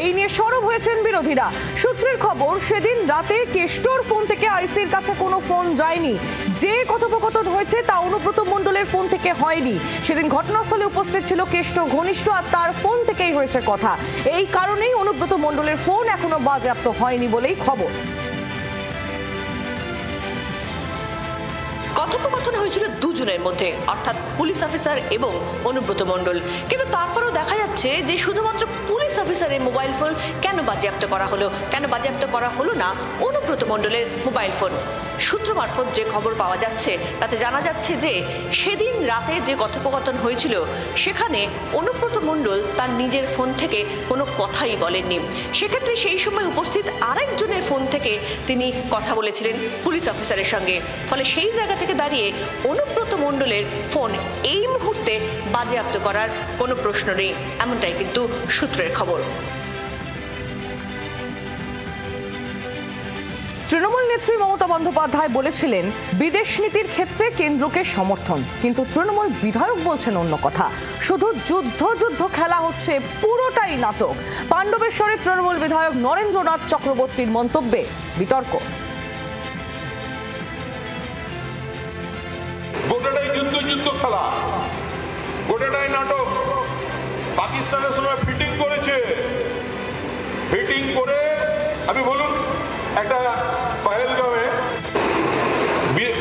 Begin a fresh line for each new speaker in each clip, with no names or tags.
এই নিয়ে সরব হয়েছেন বিরোধীরা। সূত্রের খবর, সেদিন রাতে কেষ্টর ফোন থেকে আইসির কাছে কোনো ফোন যায়নি। যে কথোপকথন হয়েছে তা অনুব্রত মণ্ডলের ফোন থেকে হয়নি। সেদিন ঘটনাস্থলে উপস্থিত ছিল কেষ্ট ঘনিষ্ঠ, আর তার ফোন থেকেই হয়েছে কথা। এই কারণেই অনুব্রত মণ্ডলের ফোন এখনো বাজেয়াপ্ত হয়নি বলেই খবর।
কথোপকথন হয়েছিল দুজনের মধ্যে, অর্থাৎ পুলিশ অফিসার এবং অনুব্রত মণ্ডল। কিন্তু তারপরেও দেখা যাচ্ছে যে শুধুমাত্র পুলিশ অফিসারের মোবাইল ফোন কেন বাজেয়াপ্ত করা হলো, কেন বাজেয়াপ্ত করা হলো না অনুব্রত মণ্ডলের মোবাইল ফোন। সূত্র মারফত যে খবর পাওয়া যাচ্ছে তাতে জানা যাচ্ছে যে সেদিন রাতে যে কথোপকথন হয়েছিল সেখানে অনুব্রত মণ্ডল তার নিজের ফোন থেকে কোনো কথাই বলেননি। সেক্ষেত্রে সেই সময় উপস্থিত আরেকজনের ফোন থেকে তিনি কথা বলেছিলেন পুলিশ অফিসারের সঙ্গে। ফলে সেই জায়গা থেকে দাঁড়িয়ে অনুব্রত মণ্ডলের ফোন এই মুহূর্তে বাজেয়াপ্ত করার কোনো প্রশ্ন নেই, এমনটাই কিন্তু সূত্রের খবর।
তৃণমূল নেত্রী মমতা বন্দ্যোপাধ্যায় বলেছিলেন বিদেশ নীতির ক্ষেত্রে কেন্দ্রকে সমর্থন, কিন্তু তৃণমূল বিধায়ক বলছেন অন্য কথা। শুধু যুদ্ধ যুদ্ধ খেলা হচ্ছে, পুরোটাই নাটক। পাণ্ডবেশ্বরে তৃণমূল বিধায়ক নরেন্দ্রনাথ চক্রবর্তীর মন্তব্যে বিতর্ক।
গোটাটাই যুদ্ধ যুদ্ধ খেলা, গোটাটাই নাটক। পাকিস্তানের সময় ফিটিং করেছে, ফিটিং করে আমি বলুন একটা পহেলগাঁওয়ে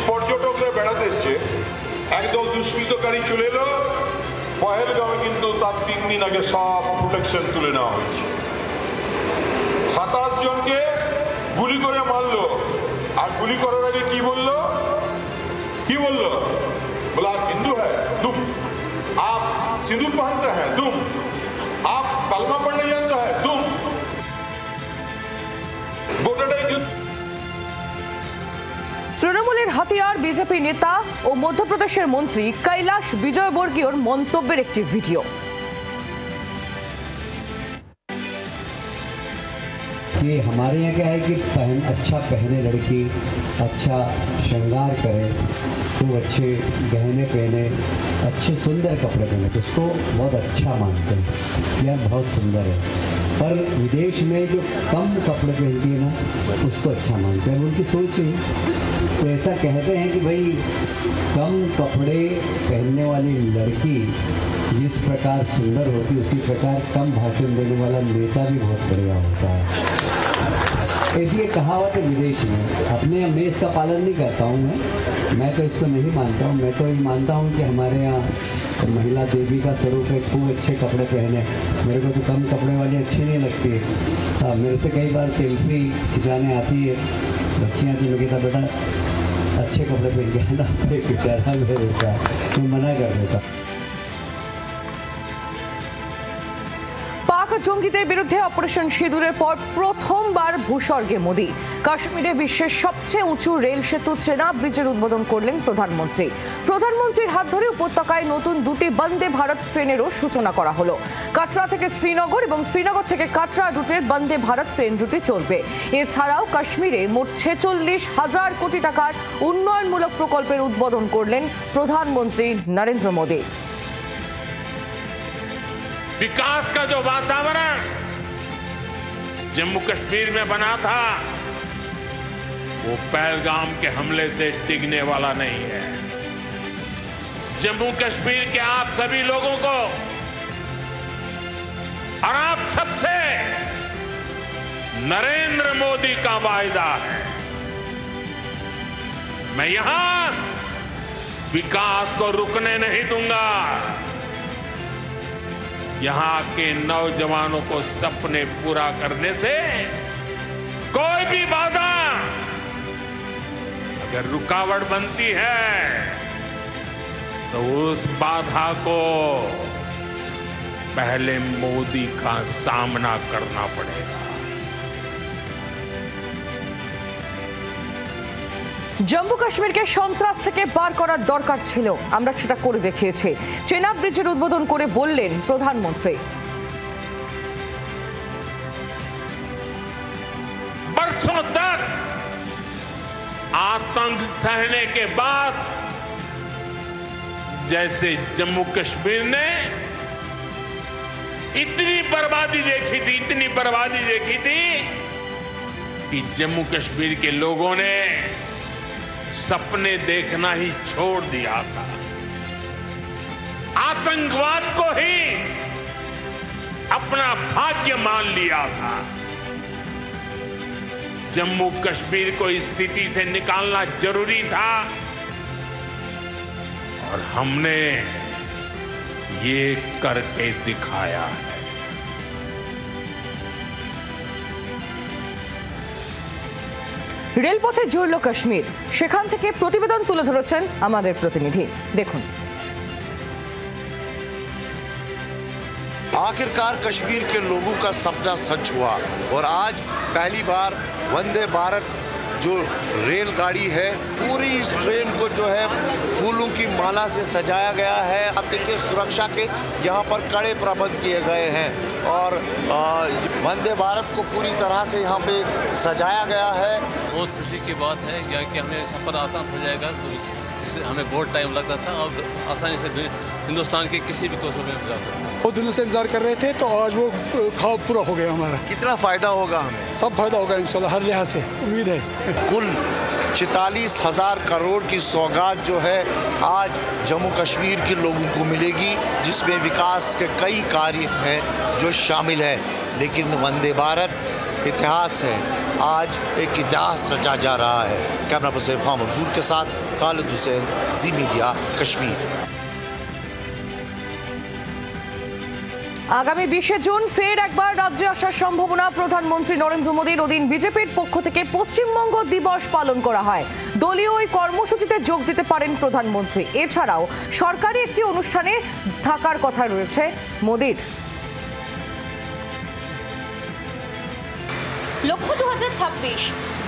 পর্যটকরা বেড়াতে এসছে, একদল দুষ্কৃতকারী চলে এলো পহেলগাঁওয়ে, কিন্তু তার 3 দিন আগে সব প্রোটেকশন তুলে নেওয়া হয়েছে। 27 জনকে গুলি করে মারলো, আর গুলি করার আগে কি বললো? बोला आप हिंदू है तुम, आप सिंदूर पहनते हैं तुम, आप कलमा पढ़ने जानते हैं तुम।
তৃণমূলের হাতিয়ার বিজেপি নেতা ও মধ্যপ্রদেশের মন্ত্রী কৈলাশ বিজয়বর্গীয়র মন্তব্যের একটি ভিডিও।
ये हमारे यहाँ क्या है कि अच्छा पहने लड़की, अच्छा श्रृंगार करे, तो अच्छे गहने पहने, अच्छे सुंदर कपड़े पहने, तो उसको बहुत अच्छा मानते हैं, यह बहुत सुंदर है। पर विदेश में जो कम कपड़े पहनती है ना, उसको अच्छा मानते हैं, उनकी सोच है। तो ऐसा कहते हैं कि भाई कम कपड़े पहनने वाली लड़की जिस प्रकार सुंदर होती, उसी प्रकार कम भाषण देने वाला नेता भी बहुत बढ़िया होता है। ऐसी ये कहावत है विदेश में। अपने मैं इसका पालन नहीं करता हूँ, मैं तो इसको नहीं मानता हूँ। मैं तो ये मानता हूँ कि हमारे यहाँ महिला देवी का स्वरूप है, खूब अच्छे कपड़े पहने। मेरे को तो कम कपड़े वाली अच्छी नहीं लगती है। मेरे से कई बार सेल्फी खिंचाने आती है बच्चियाँ, तो मैं कहता बेटा अच्छे कपड़े पहन के आना, बेचारा मेरे का मैं मना कर देता।
পাক জঙ্গিদের বিরুদ্ধে অপারেশন সিঁদুরের পর প্রথমবার ভূস্বর্গে মোদি। কাশ্মীরে বিশ্বের সবচেয়ে উঁচু রেল সেতু চেনাব ব্রিজের উদ্বোধন করলেন প্রধানমন্ত্রী। প্রধানমন্ত্রীর হাত ধরে উপত্যকায় নতুন 2টি বন্দে ভারত ট্রেনেরও সূচনা করা হলো। কাটরা থেকে শ্রীনগর এবং শ্রীনগর থেকে কাটরা রুটের বন্দে ভারত ট্রেন দুটি চলবে। এছাড়াও কাশ্মীরে মোট 46,000 কোটি টাকার উন্নয়নমূলক প্রকল্পের উদ্বোধন করলেন প্রধানমন্ত্রী নরেন্দ্র মোদী।
विकास का जो वातावरण जम्मू कश्मीर में बना था, वो पहलगाम के हमले से टिकने वाला नहीं है। जम्मू कश्मीर के आप सभी लोगों को और आप सबसे नरेंद्र मोदी का वायदा है, मैं यहां विकास को रुकने नहीं दूंगा। यहां के नौजवानों को सपने पूरा करने से कोई भी बाधा अगर रुकावट बनती है तो उस बाधा को पहले मोदी का सामना करना पड़ेगा।
জম্মু কাশ্মীরকে সন্ত্রাস থেকে বার করার দরকার ছিল, আমরা সেটা করে দেখিয়েছি। চেনাব ব্রিজের উদ্বোধন করে বললেন প্রধানমন্ত্রী।
बरसों तक आतंक सहने के बाद जैसे जम्मू कश्मीर ने इतनी बर्बादी देखी थी, इतनी बर्बादी देखी थी कि जम्मू कश्मीर के लोगों ने सपने देखना ही छोड़ दिया था। आतंकवाद को ही अपना भाग्य मान लिया था। जम्मू कश्मीर को इस स्थिति से निकालना जरूरी था और हमने ये करके दिखाया है।
রেলপথে জুড়ল কাশ্মীর, সেখান থেকে প্রতিবেদন তুলে ধরেছেন আমাদের প্রতিনিধি। দেখুন।
आखिरकार कश्मीर के लोगों का सपना सच हुआ और आज पहली बार वंदे भारत जो रेलगाड़ी है पूरी इस ट्रेन को जो है फूलों की माला से सजाया गया है। आप देखिए सुरक्षा के यहाँ पर कड़े प्रबंध किए गए हैं और वंदे भारत को पूरी तरह से यहाँ पे सजाया गया है।
बहुत खुशी की बात है कि हमें सफ़र आसान हो जाएगा। इससे हमें बहुत टाइम लगता था और आसानी से हिंदुस्तान के किसी भी कोने में जा सकते हैं।
बहुत दिनों से इंतजार कर रहे थे तो आज वो ख्वाब पूरा हो गया हमारा।
कितना फ़ायदा होगा हमें?
सब फायदा होगा इंशाल्लाह, हर लिहाज से उम्मीद है।
कुल 44,000 करोड़ की सौगात जो है आज जम्मू कश्मीर के लोगों को मिलेगी, जिसमें विकास के कई कार्य हैं जो शामिल है। लेकिन वंदे भारत इतिहास है, आज एक इतिहास रचा जा रहा है। कैमरा पर्सन इरफान मंसूर के साथ खालिद हुसैन, जी मीडिया कश्मीर।
আগামী 20শে জুন ফের একবার রাজ্যে আসার সম্ভাবনা প্রধানমন্ত্রী নরেন্দ্র মোদীর। ওদিন বিজেপির পক্ষ থেকে পশ্চিমবঙ্গ দিবস পালন করা হয়। দলীয় ওই কর্মসূচিতে যোগ দিতে পারেন প্রধানমন্ত্রী। এছাড়াও সরকারি একটি অনুষ্ঠানে থাকার কথা রয়েছে মোদীর।
লক্ষ্য 2026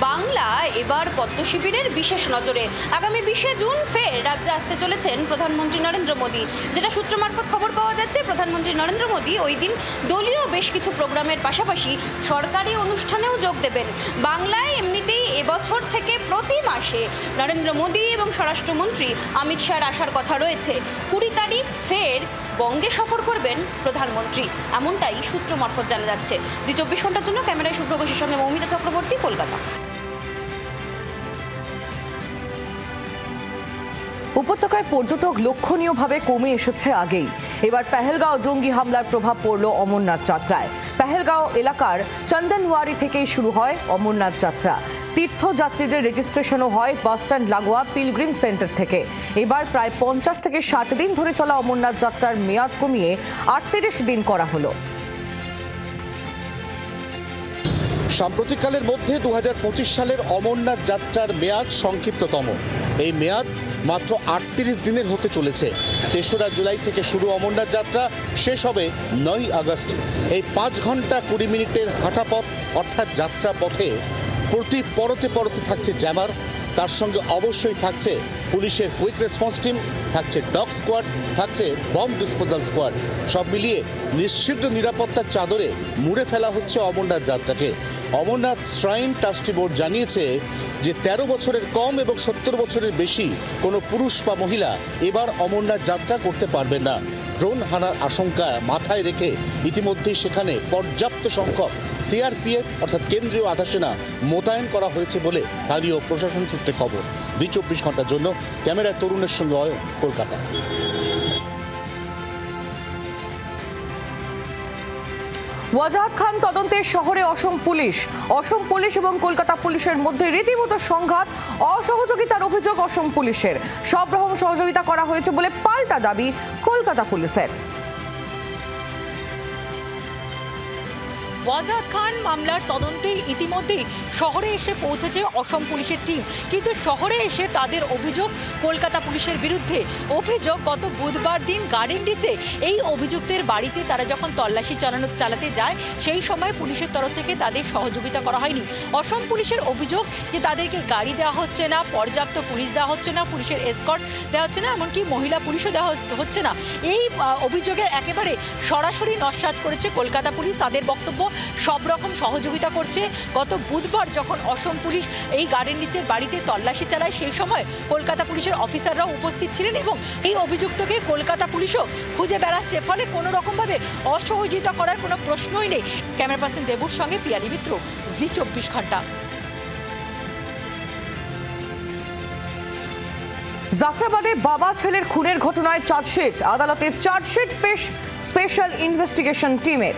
বাংলা এবার পদ্ম শিবিরের বিশেষ নজরে। আগামী 20শে জুন ফের রাজ্যে আসতে চলেছেন প্রধানমন্ত্রী নরেন্দ্র মোদী। যেটা সূত্র মারফত খবর পাওয়া যাচ্ছে, প্রধানমন্ত্রী নরেন্দ্র মোদী ওই দিন দলীয় বেশ কিছু প্রোগ্রামের পাশাপাশি সরকারি অনুষ্ঠানেও যোগ দেবেন। বাংলায় এমনিতেই এবছর থেকে প্রতি মাসে নরেন্দ্র মোদী এবং স্বরাষ্ট্রমন্ত্রী অমিত শাহর আসার কথা রয়েছে। 20 তারিখ ফের বঙ্গে সফর করবেন প্রধানমন্ত্রী, এমনটাই সূত্র মারফত জানা যাচ্ছে। জি 24 ঘন্টার জন্য ক্যামেরায় শুভ্র ঘোষের সঙ্গে মৌমিতা চক্রবর্তী, কলকাতা।
উপত্যকায় পর্যটক লক্ষণীয়ভাবে কমে এসেছে আগেই। এবার পেহেলগাঁও জঙ্গি হামলার প্রভাব পড়ল অমরনাথ যাত্রায়। পেহেলগাঁও এলাকার চন্দনওয়ারি থেকেই শুরু হয় অমরনাথ যাত্রা। তীর্থযাত্রীদের রেজিস্ট্রেশনও হয় বাসস্ট্যান্ড লাগোয়া পিলগ্রিম সেন্টার থেকে। এবার প্রায় 50 থেকে 60 দিন ধরে চলা অমরনাথ যাত্রার মেয়াদ কমিয়ে 38 দিন করা হলো।
সাম্প্রতিককালের মধ্যে 2025 সালের অমরনাথ যাত্রার মেয়াদ সংক্ষিপ্ততম। এই মেয়াদ মাত্র 38 দিনের হতে চলেছে। 3রা জুলাই থেকে শুরু অমরনাথ যাত্রা, শেষ হবে 9 আগস্ট। এই 5 ঘন্টা 20 মিনিটের হাঁটা পথ অর্থাৎ যাত্রা পথে প্রতি পরতে থাকছে জ্যামার, তার সঙ্গে অবশ্যই থাকছে পুলিশের কুইক রেসপন্স টিম, থাকছে ডগ স্কোয়াড, থাকছে বম্ব ডিসপোজাল স্কোয়াড। সব মিলিয়ে নিশ্চিত নিরাপত্তার চাদরে মুড়ে ফেলা হচ্ছে অমরনাথ যাত্রাকে। অমরনাথ শ্রাইন ট্রাস্টি বোর্ড জানিয়েছে যে 13 বছরের কম এবং 70 বছরের বেশি কোনো পুরুষ বা মহিলা এবার অমরনাথ যাত্রা করতে পারবেন না। ড্রোন হানার আশঙ্কা মাথায় রেখে ইতিমধ্যেই সেখানে পর্যাপ্ত সংখ্যক সিআরপিএফ অর্থাৎ কেন্দ্রীয় আধা সেনা মোতায়েন করা হয়েছে বলে স্থানীয় প্রশাসন সূত্রে খবর। 24 ঘন্টার জন্য ক্যামেরায় তরুণের সঙ্গে অয়ন, কলকাতা।
ওয়াজাহাত খান তদন্তে শহরে অসম পুলিশ এবং কলকাতা পুলিশের মধ্যে রীতিমতো সংঘাত। অসহযোগিতার অভিযোগ অসম পুলিশের। সব রকম সহযোগিতা করা হয়েছে বলে পাল্টা দাবি কলকাতা পুলিশের।
ওয়াজাহাত খান মামলার তদন্তে ইতিমধ্যেই শহরে এসে পৌঁছেছে অসম পুলিশের টিম, কিন্তু শহরে এসে তাদের অভিযোগ কলকাতা পুলিশের বিরুদ্ধে। অভিযোগ গত বুধবার দিন গার্ডেন রিচে এই অভিযুক্তের বাড়িতে তারা যখন তল্লাশি চালাতে যায় সেই সময় পুলিশের তরফ থেকে তাদের সহযোগিতা করা হয়নি। অসম পুলিশের অভিযোগ যে তাদেরকে গাড়ি দেওয়া হচ্ছে না, পর্যাপ্ত পুলিশ দেওয়া হচ্ছে না, পুলিশের এসকর্ট দেওয়া হচ্ছে না, এমনকি মহিলা পুলিশও দেওয়া হচ্ছে না। এই অভিযোগের একেবারে সরাসরি নস্যাৎ করেছে কলকাতা পুলিশ। তাদের বক্তব্য সব রকম সহযোগিতা করছে। গত বুধবার যখন অসম পুলিশ এই গার্ডেন রিচের বাড়িতে তল্লাশি চালায় সেই সময় কলকাতা পুলিশের অফিসাররাও উপস্থিত ছিলেন এবং এই অভিযুক্তকে কলকাতা পুলিশও খুঁজে বেড়াচ্ছে, ফলে কোনো রকমভাবে অসহযোগিতা করার কোনো প্রশ্নই নেই। ক্যামেরা পার্সন দেবুর সঙ্গে পিয়ালি মিত্র, জি 24 ঘন্টা।
জাফরাবাদে বাবা ছেলের খুনের ঘটনায় চার্জশিট, আদালতে চার্জশিট পেশ স্পেশাল ইনভেস্টিগেশন টিমের।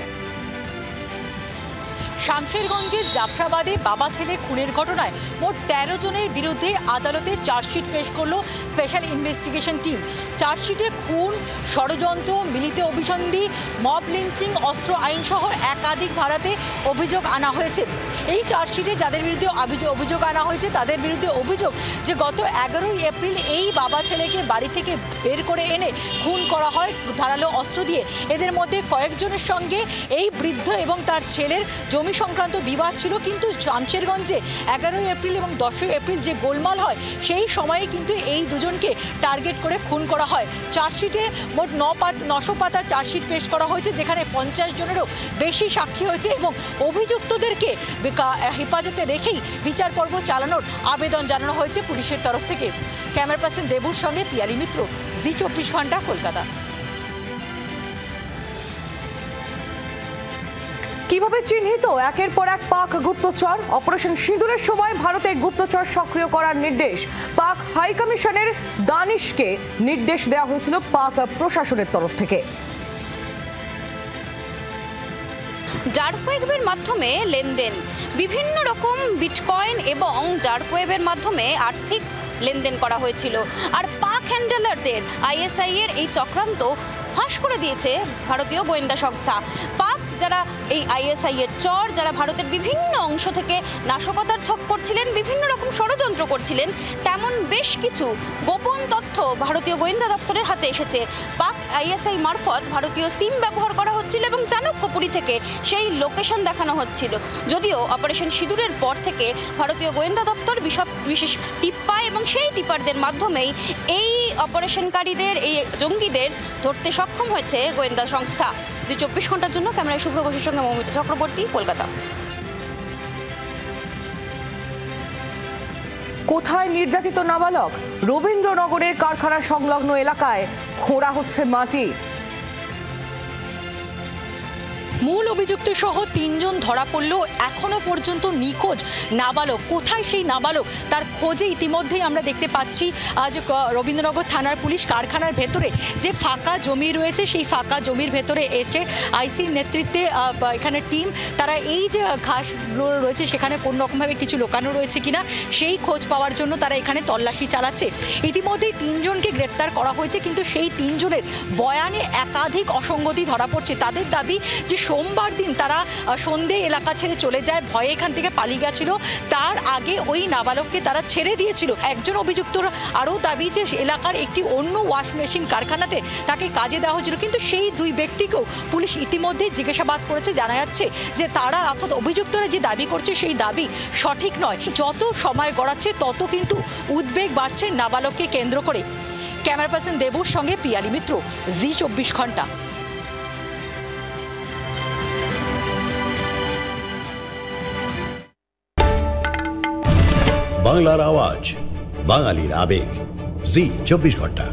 শামশেরগঞ্জের জাফরাবাদে বাবা ছেলে খুনের ঘটনায় মোট 13 জনের বিরুদ্ধে আদালতে চার্জশিট পেশ করল স্পেশাল ইনভেস্টিগেশন টিম। চার্জশিটে খুন, ষড়যন্ত্র, মিলিত অভিসন্ধি, মব লিঞ্চিং, অস্ত্র আইন সহ একাধিক ধারাতে অভিযোগ আনা হয়েছে। এই চার্জশিটে যাদের বিরুদ্ধে অভিযোগ আনা হয়েছে তাদের বিরুদ্ধে অভিযোগ যে গত 11ই এপ্রিল এই বাবা ছেলেকে বাড়ি থেকে বের করে এনে খুন করা হয় ধারালো অস্ত্র দিয়ে। এদের মধ্যে কয়েকজনের সঙ্গে এই বৃদ্ধ এবং তার ছেলের জমি সংক্রান্ত বিবাদ ছিল, কিন্তু শামশেরগঞ্জে 11ই এপ্রিল এবং 10ই এপ্রিল যে গোলমাল হয় সেই সময়ে কিন্তু এই দুজনকে টার্গেট করে খুন করা হয়। চার্জশিটে মোট 900 পাতা চার্জশিট পেশ করা হয়েছে, যেখানে 50 জনেরও বেশি সাক্ষী হয়েছে এবং অভিযুক্তদেরকে হেফাজতে রেখেই বিচার পর্ব চালানোর আবেদন জানানো হয়েছে পুলিশের তরফ থেকে। ক্যামেরা পার্সন দেবুর সঙ্গে পিয়ালি মিত্র, জি 24 ঘন্টা, কলকাতা।
কিভাবে চিহ্নিত একের পর এক পাক গুপ্তচর? অপারেশন সিঁদুরের সময় ভারতে গুপ্তচর সক্রিয় করার নির্দেশ পাক হাই কমিশনের দানিশকে নির্দেশ দেওয়া হয়েছিল পাক প্রশাসনের তরফ থেকে।
ডার্ক ওয়েবের মাধ্যমে লেনদেন, বিভিন্ন রকম বিটকয়েন এবং ডার্ক ওয়েবের মাধ্যমে আর্থিক লেনদেন করা হয়েছিল। আর পাক হ্যান্ডলারদের আইএসআই এর এই চক্রান্ত ফাঁস করে দিয়েছে ভারতীয় গোয়েন্দা সংস্থা। পাক যারা এই আইএসআই এর চর, যারা ভারতের বিভিন্ন অংশ থেকে নাশকতার ছক করছিলেন, বিভিন্ন রকম ষড়যন্ত্র করছিলেন, তেমন বেশ কিছু গোপন তথ্য ভারতীয় গোয়েন্দা দপ্তরের হাতে এসেছে। পাক আইএসআই মারফত ভারতীয় সিম ব্যবহার করা হচ্ছিল এবং চাণক্যপুরী থেকে সেই লোকেশন দেখানো হচ্ছিল। যদিও অপারেশন সিঁদুরের পর থেকে ভারতীয় গোয়েন্দা দপ্তর বিশেষ টিপ পায় এবং সেই টিপারদের মাধ্যমেই এই অপারেশনকারীদের, এই জঙ্গিদের ধরতে সক্ষম হয়েছে গোয়েন্দা সংস্থা। জি 24 ঘন্টার জন্য ক্যামেরায় শুভ্র ঘোষের সঙ্গে মৌমিতা চক্রবর্তী, কলকাতা।
কোথায় নির্যাতিত নাবালক? রবীন্দ্রনগরের কারখানা সংলগ্ন এলাকায় খোঁড়া হচ্ছে মাটি।
মূল অভিযুক্ত সহ 3 জন ধরা পড়লেও এখনো পর্যন্ত নিখোঁজ নাবালক। কোথায় সেই নাবালক তার খোঁজে ইতিমধ্যেই আমরা দেখতে পাচ্ছি আজ রবীন্দ্রনগর থানার পুলিশ কারখানার ভেতরে যে ফাঁকা জমি রয়েছে সেই ফাঁকা জমির ভেতরে এসে আইসির নেতৃত্বে এখানে টিম তারা এই যে ঘাসগুলো রয়েছে সেখানে কোনো রকমভাবে কিছু লোকানো রয়েছে কিনা সেই খোঁজ পাওয়ার জন্য তারা এখানে তল্লাশি চালাচ্ছে। ইতিমধ্যেই 3 জনকে গ্রেপ্তার করা হয়েছে, কিন্তু সেই 3 জনের বয়ানে একাধিক অসঙ্গতি ধরা পড়ছে। তাদের দাবি যে সোমবার দিন তারা সন্ধে এলাকা ছেড়ে চলে যায়, ভয়ে এখান থেকে পালিয়ে গেছিল, তার আগে ওই নাবালককে তারা ছেড়ে দিয়েছিল। একজন অভিযুক্তর আরও দাবি যে এলাকার একটি অন্য ওয়াশ মেশিন কারখানাতে তাকে কাজে দেওয়া হয়েছিল, কিন্তু সেই 2 ব্যক্তিকেও পুলিশ ইতিমধ্যে জিজ্ঞাসাবাদ করেছে। জানা যাচ্ছে যে তারা অর্থাৎ অভিযুক্তরা যে দাবি করছে সেই দাবি সঠিক নয়। যত সময় গড়াচ্ছে তত কিন্তু উদ্বেগ বাড়ছে নাবালককে কেন্দ্র করে। ক্যামেরা পার্সন দেবুর সঙ্গে পিয়ালি মিত্র, জি 24 ঘন্টা।
বাংলার আওয়াজ, বাঙালির আবেগ, জি 24 ঘন্টা।